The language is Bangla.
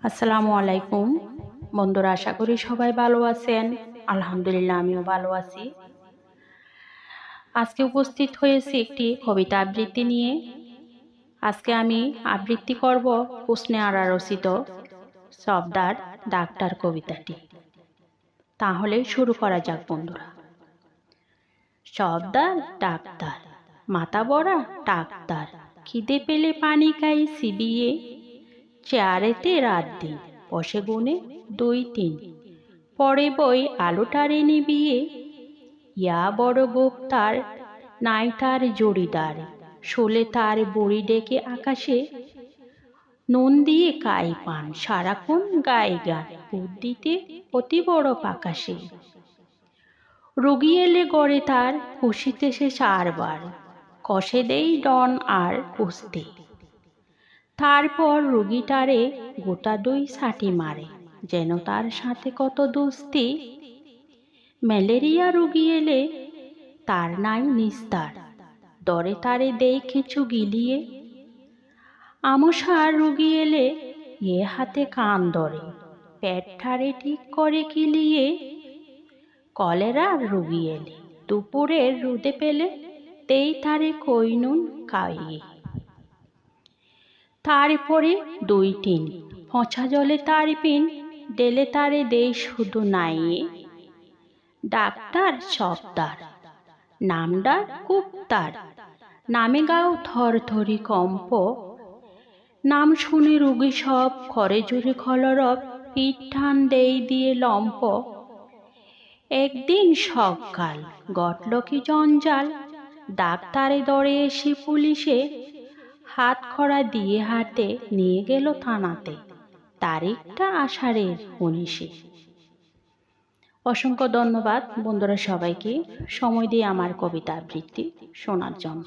আসসালামু আলাইকুম বন্ধুরা, আশা করি সবাই ভালো আছেন। আলহামদুলিল্লাহ, আমিও ভালো আছি। আজকে উপস্থিত হয়েছি একটি কবিতা আবৃত্তি নিয়ে। আজকে আমি আবৃত্তি করব হুসনে আরা রচিত সফদার ডাক্তার কবিতাটি। তাহলে শুরু করা যাক বন্ধুরা। সফদার ডাক্তার, মাথা বড়া ডাক্তার, খিদে পেলে পানি খাই চিবিয়ে, চেয়ারেতে রাত দিন বসে গুনে 2-3, পরে বই আলোটারে নিবিয়ে, ইয়া বড় গোপ্তার, নাই তার জড়িদার, শোলে তার বড়ি ডেকে আকাশে, নুন দিয়ে কাই পান সারাক্ষণ গায়ে গান, বুদ্ধিতে অতি বড় পাকাশে। রোগী এলে গড়ে তার খুশিতে সে 4বার, কষে দেই ডন আর কুস্তি। তারপর রোগীটারে গোটা 2 ছাটি মারে, যেন তার সাথে কত দুস্তি। ম্যালেরিয়া রোগী এলে তার নাই নিস্তার, দরে তারে দেই কিছু গিলিয়ে। আমশার রোগী এলে এ হাতে কান ধরে, পেট ঠারে ঠিক করে কিলিয়ে। কলেরার রোগী এলে দুপুরের রোদে পেলে দেই তারে কৈনুন খাইয়ে। তারপরে 2-3 পচা জলে তার পিন ডেলে তারে দেই শুধু নাইয়ে। ডাক্তার সফদার, নামডাক কুপ্তার, নামে গাও থরথরি কম্প। নাম শুনে রোগী সব করে জুড়ে খলরব, পিঠ টান দেই দিয়ে লম্প। একদিন সকাল ঘটল কি জঞ্জাল, ডাক্তারে দরে এসে পুলিশে হাত খড়া দিয়ে হাতে নিয়ে গেল থানাতে, তারিখটা আষাঢ়ের 19। অসংখ্য ধন্যবাদ বন্ধুরা সবাইকে সময় দিয়ে আমার কবিতা আবৃত্তি শোনার জন্য।